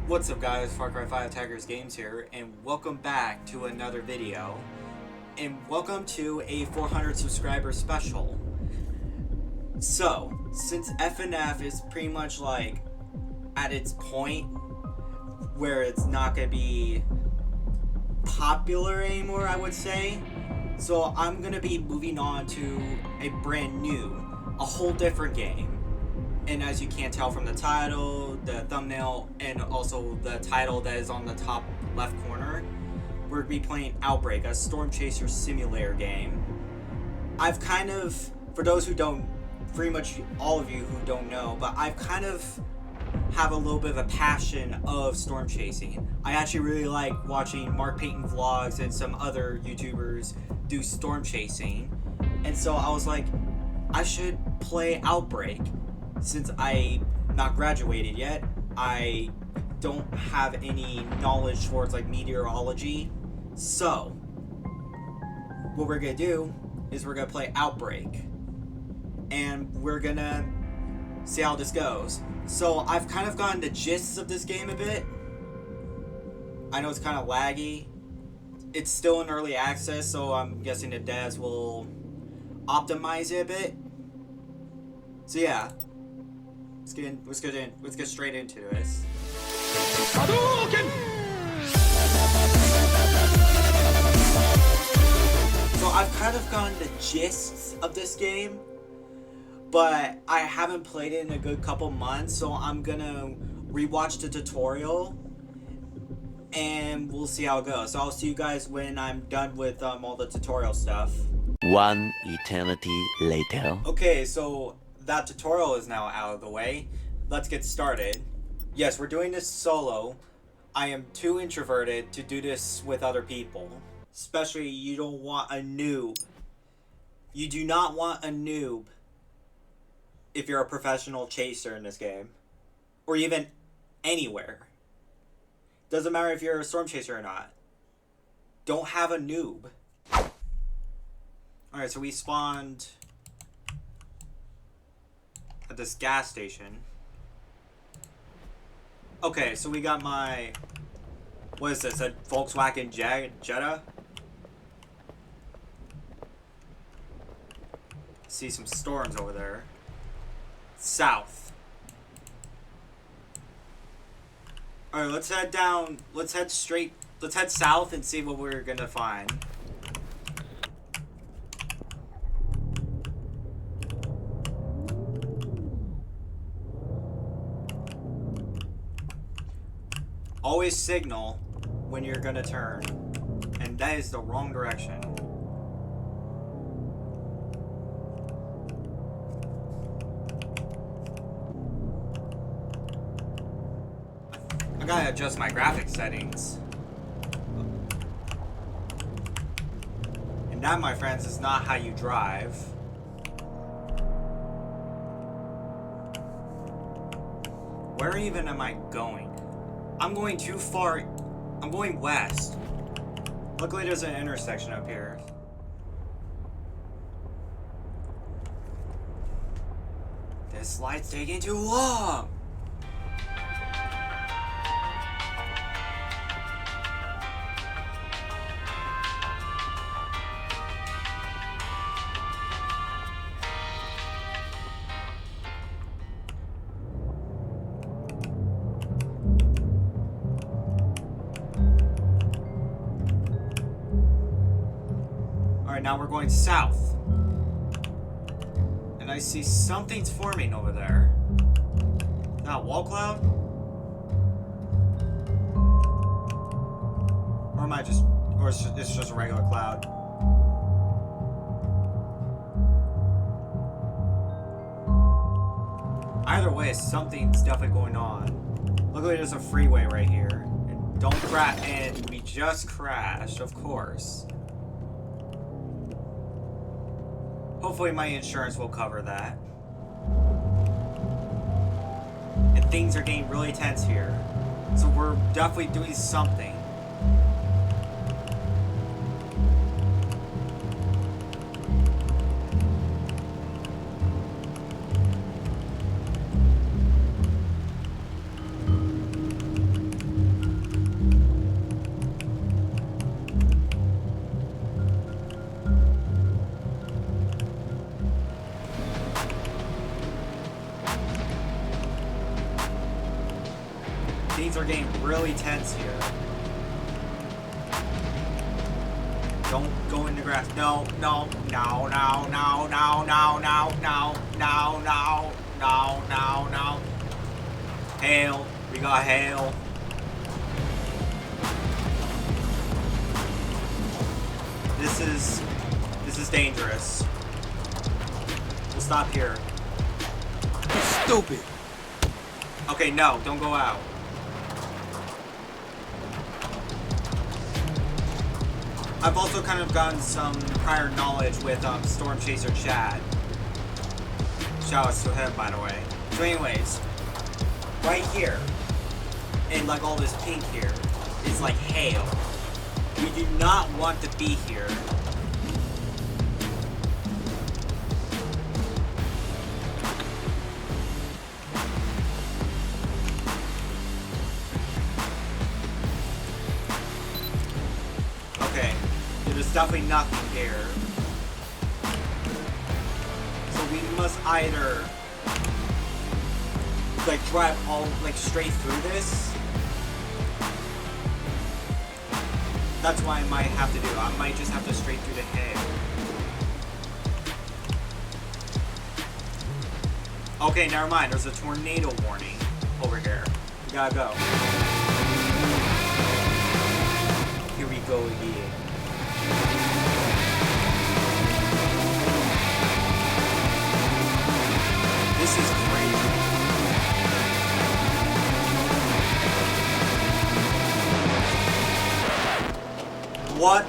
What's up guys, Far Cry 5 Tigers Games here, and welcome back to another video. And welcome to a 400 subscriber special. So, since FNF is pretty much like at its point where it's not going to be popular anymore, I would say. So I'm going to be moving on to a brand new, a whole different game. And as you can't tell from the title, the thumbnail, and also the title that is on the top left corner, we're going to be playing Outbrk, a Storm Chaser simulator game. I've kind of, for those who don't, pretty much all of you who don't know, but I've kind of have a little bit of a passion of storm chasing. I actually really like watching Mark Payton vlogs and some other YouTubers do storm chasing. And so I was like, I should play Outbrk. Since I'm not graduated yet, I don't have any knowledge towards like meteorology. So, what we're gonna do is we're gonna play Outbrk. And we're gonna see how this goes. So, I've kind of gotten the gist of this game a bit. I know it's kind of laggy. It's still in early access, so I'm guessing the devs will optimize it a bit. So yeah. Let's get straight into this. So I've kind of gotten the gist of this game, but I haven't played it in a good couple months, so I'm gonna rewatch the tutorial and we'll see how it goes. So I'll see you guys when I'm done with all the tutorial stuff. One eternity later. Okay, so that tutorial is now out of the way. Let's get started. Yes, we're doing this solo. I am too introverted to do this with other people. Especially, you don't want a noob. You do not want a noob if you're a professional chaser in this game. Or even anywhere. Doesn't matter if you're a storm chaser or not. Don't have a noob. Alright, so we spawned at this gas station. Okay, so we got my, what is this, a Volkswagen Jetta? See some storms over there. South. Alright, let's head down, let's head south and see what we're gonna find. Always signal when you're gonna turn, and that is the wrong direction. I gotta adjust my graphics settings. And that, my friends, is not how you drive. Where even am I going? I'm going too far. I'm going west. Luckily, there's an intersection up here. This light's taking too long. Now we're going south. And I see something's forming over there. Is that a wall cloud? Or am I just, or it's just a regular cloud? Either way, something's definitely going on. Luckily there's a freeway right here. And don't crash, and we just crashed, of course. Hopefully my insurance will cover that. And things are getting really tense here. So we're definitely doing something. Things are getting really tense here. Don't go in the grass. No, no, no, no, no, no, no, no, no, no, no, no, no, no. Hail. We got hail. This is dangerous. We'll stop here. Stupid. Okay, no, don't go out. I've also kind of gotten some prior knowledge with Storm Chaser Chad. Shoutouts to him, by the way. So anyways, right here, and like all this pink here, is like hail. We do not want to be here. Okay, there's definitely nothing here. So we must either like drive all like straight through this. That's what I might have to do. I might just have to straight through the hail. Okay, never mind. There's a tornado warning over here. We gotta go. Here we go again. This is crazy. What?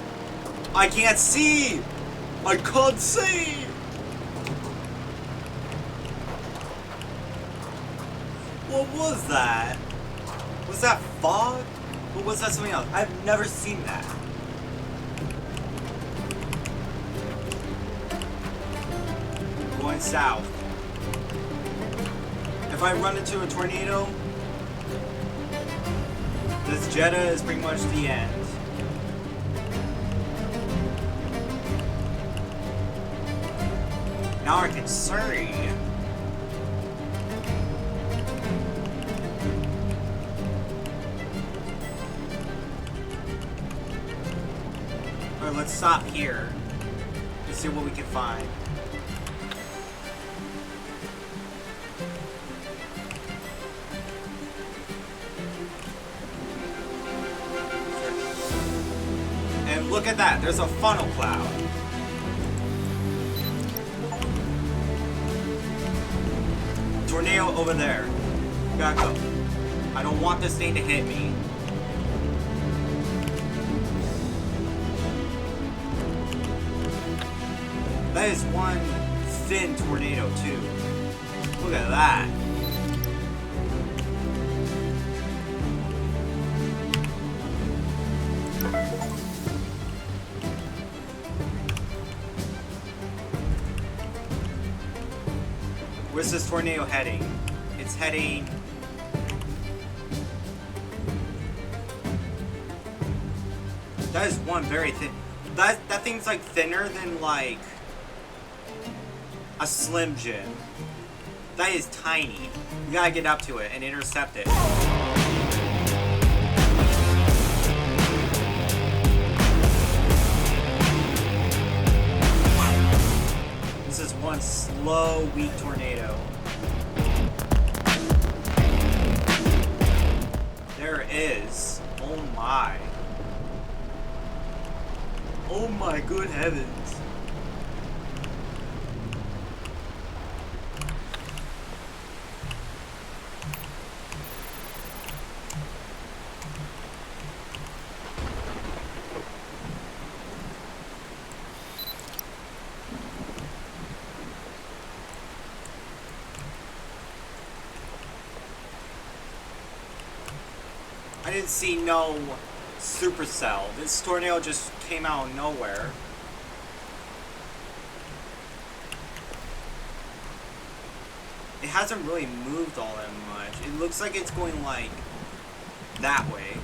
I can't see! I can't see! What was that? Was that fog? Or was that something else? I've never seen that. Going south. If I run into a tornado, this Jetta is pretty much the end. Now I can see. Alright, let's stop here and see what we can find. And look at that, there's a funnel cloud. Tornado over there. Gotta go. I don't want this thing to hit me. That is one thin tornado too. Look at that. Where's this tornado heading? It's heading... That is one very thin... That thing's like thinner than like... a Slim Jim. That is tiny. We gotta get up to it and intercept it. This is one slow, weak tornado. There it is. Oh my. Oh my good heavens. I didn't see no supercell. This tornado just came out of nowhere. It hasn't really moved all that much. It looks like it's going like that way.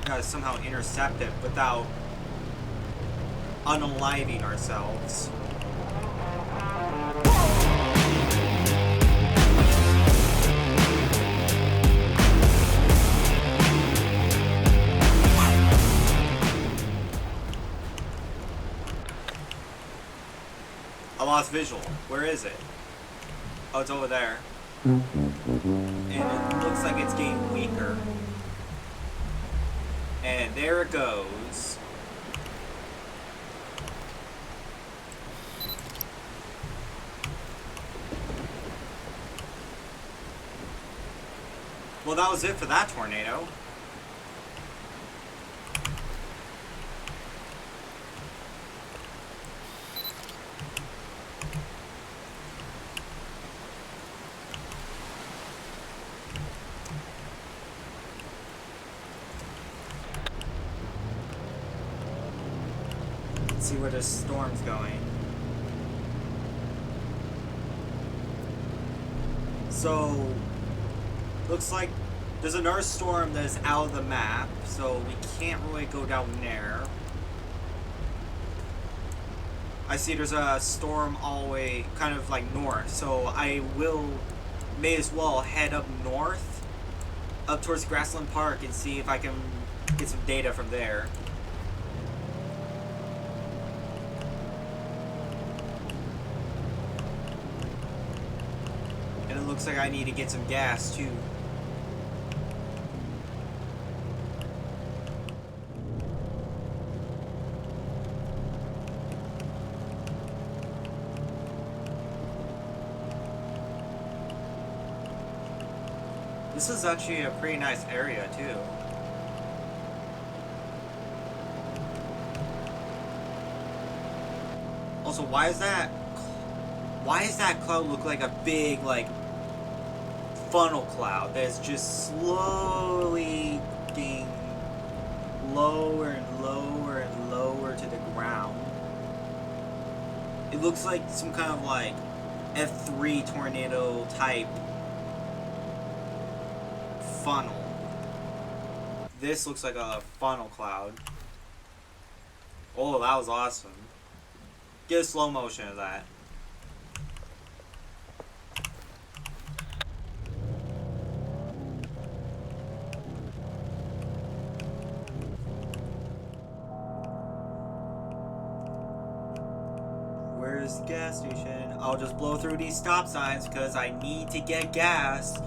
Gotta somehow intercept it without unaliving ourselves. visual. Where is it? Oh, it's over there. And it looks like it's getting weaker. And there it goes. Well, that was it for that tornado. Let's see where this storm's going. So, looks like there's another storm that's out of the map, so we can't really go down there. I see there's a storm all the way kind of like north, so I may as well head up north, up towards Grassland Park, and see if I can get some data from there. And it looks like I need to get some gas too. This is actually a pretty nice area too. Also, why is that cloud look like a big, like, funnel cloud that's just slowly getting lower and lower and lower to the ground? It looks like some kind of like F3 tornado type funnel. This looks like a funnel cloud. Oh, that was awesome. Get a slow motion of that. Where's the gas station? I'll just blow through these stop signs because I need to get gas.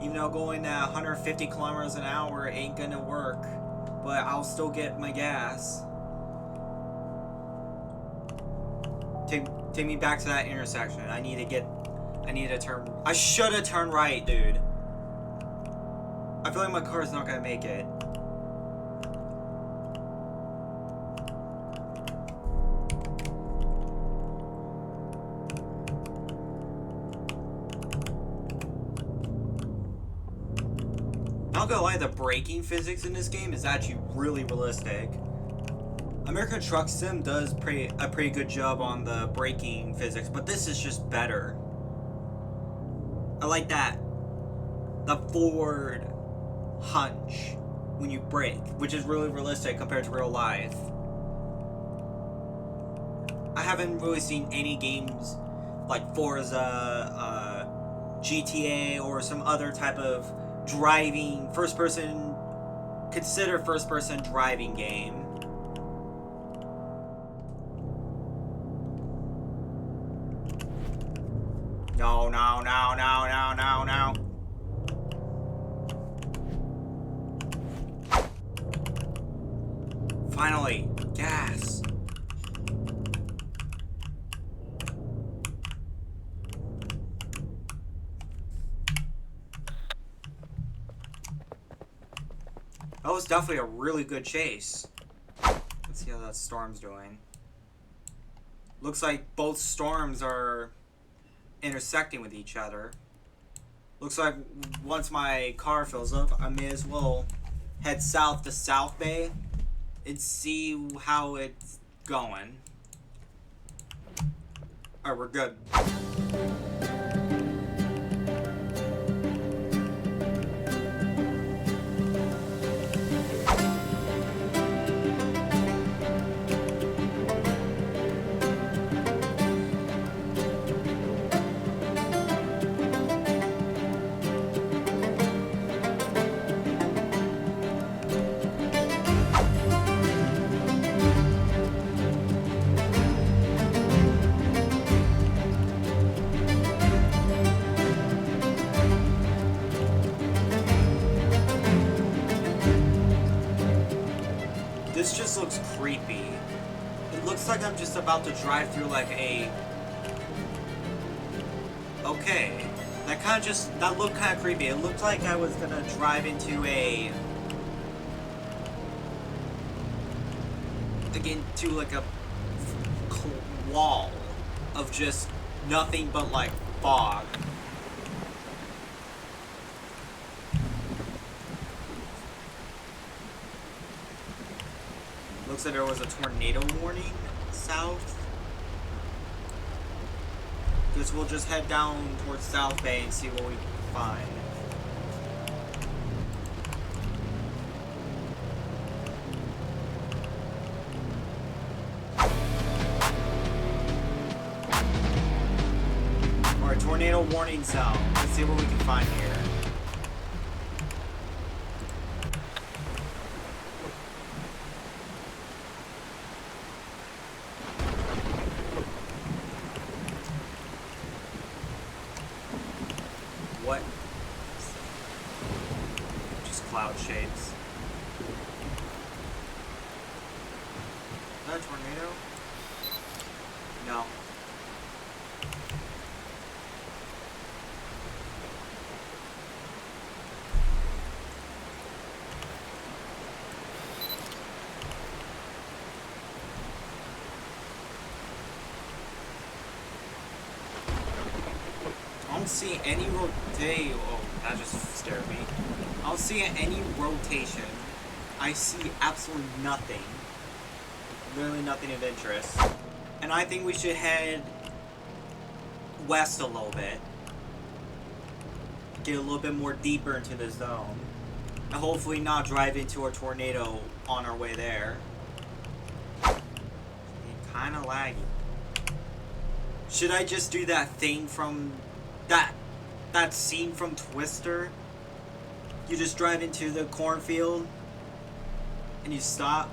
Even though going at 150 kilometers an hour ain't gonna work, but I'll still get my gas. Take me back to that intersection. I need to turn. I should have turned right, dude. I feel like my car's not gonna make it. Not gonna lie, the braking physics in this game is actually really realistic. American Truck Sim does a pretty good job on the braking physics, but this is just better. I like that. The forward hunch when you brake, which is really realistic compared to real life. I haven't really seen any games like Forza, GTA, or some other type of driving, consider first-person driving game. No, no, no, no, no, no, no. Finally, gas. That was definitely a really good chase. Let's see how that storm's doing. Looks like both storms are intersecting with each other. Looks like once my car fills up, I may as well head south to South Bay and see how it's going. Alright, we're good. This just looks creepy. It looks like I'm just about to drive through like a... Okay. That looked kind of creepy. It looked like I was gonna drive into a... into like a wall of just nothing but like fog. Looks like there was a tornado warning south. Guess we'll just head down towards South Bay and see what we can find. Alright, tornado warning zone. Let's see what we can find here. What? Just cloud shapes. Is that a tornado? No. I don't see any rotation. Oh, that just scared me. I don't see any rotation. I see absolutely nothing. Literally nothing of interest. And I think we should head west a little bit. Get a little bit more deeper into the zone. And hopefully not drive into a tornado on our way there. Kind of laggy. Should I just do that thing from... That scene from Twister? You just drive into the cornfield and you stop.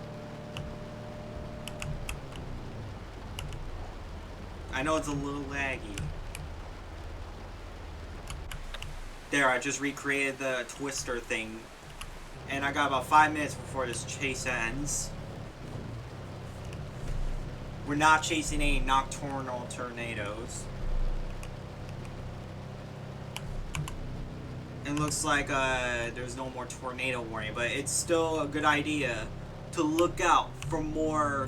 I know it's a little laggy. There, I just recreated the Twister thing. And I got about 5 minutes before this chase ends. We're not chasing any nocturnal tornadoes. It looks like there's no more tornado warning, but it's still a good idea to look out for more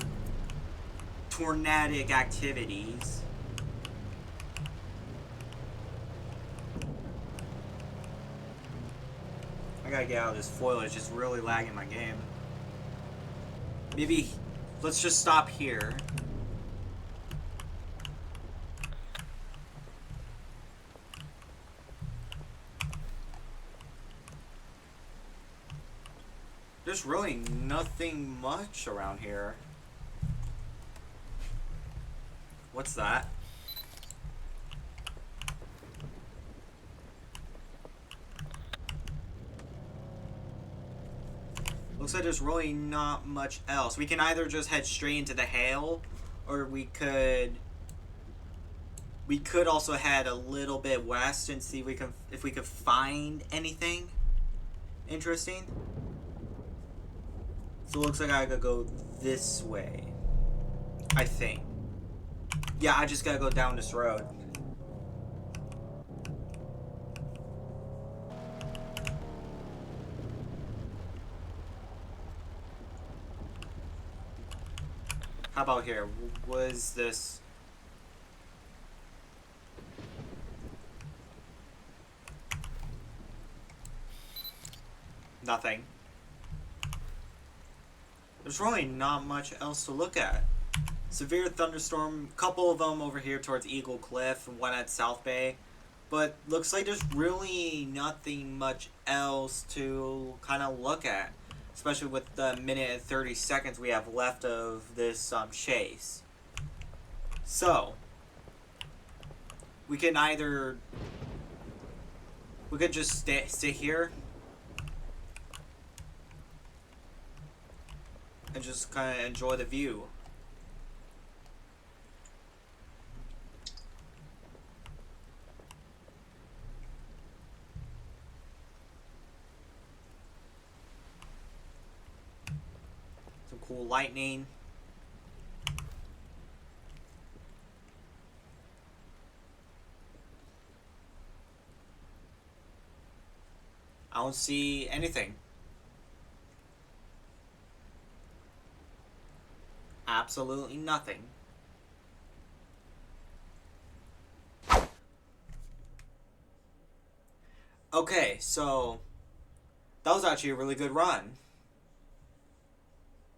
tornadic activities. I gotta get out of this foil, it's just really lagging my game. Maybe let's just stop here. There's really nothing much around here. What's that? Looks like there's really not much else. We can either just head straight into the hail, or we could also head a little bit west and see if we could find anything interesting. So it looks like I gotta go this way. I think. Yeah, I just gotta go down this road. How about here? What is this? Nothing. There's really not much else to look at. Severe thunderstorm, couple of them over here towards Eagle Cliff and one at South Bay. But looks like there's really nothing much else to kind of look at. Especially with the minute and 30 seconds we have left of this chase. So, we can either... We could just sit here and just kind of enjoy the view. Some cool lightning. I don't see anything. Absolutely nothing. Okay, so that was actually a really good run.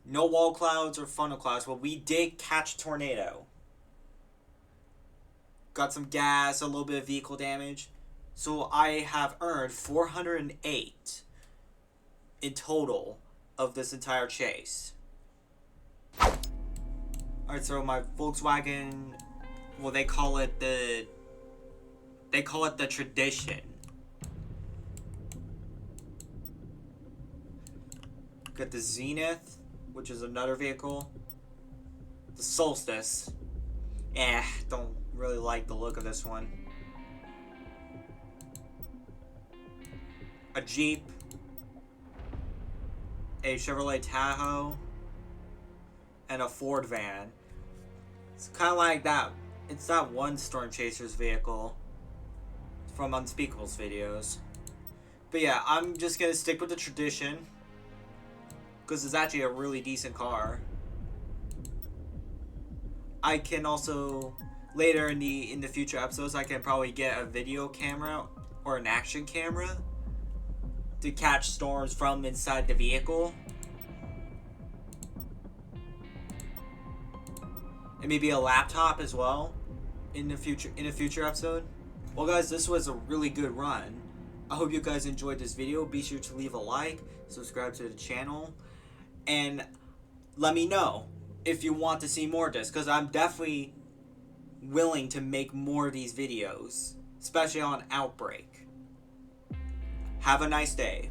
No wall clouds or funnel clouds, but we did catch a tornado. Got some gas, a little bit of vehicle damage. So I have earned 408 in total of this entire chase. Alright, so my Volkswagen, well, they call it the tradition. Got the Zenith, which is another vehicle. The Solstice. Don't really like the look of this one. A Jeep. A Chevrolet Tahoe. And a Ford van. It's kind of like that. It's that one Storm Chaser's vehicle from Unspeakable's videos. But yeah, I'm just gonna stick with the tradition, because it's actually a really decent car. I can also, later in the future episodes, I can probably get a video camera or an action camera to catch storms from inside the vehicle. And maybe a laptop as well in a future episode. Well guys, this was a really good run. I hope you guys enjoyed this video. Be sure to leave a like, subscribe to the channel, and let me know if you want to see more of this, because I'm definitely willing to make more of these videos, especially on Outbrk. Have a nice day.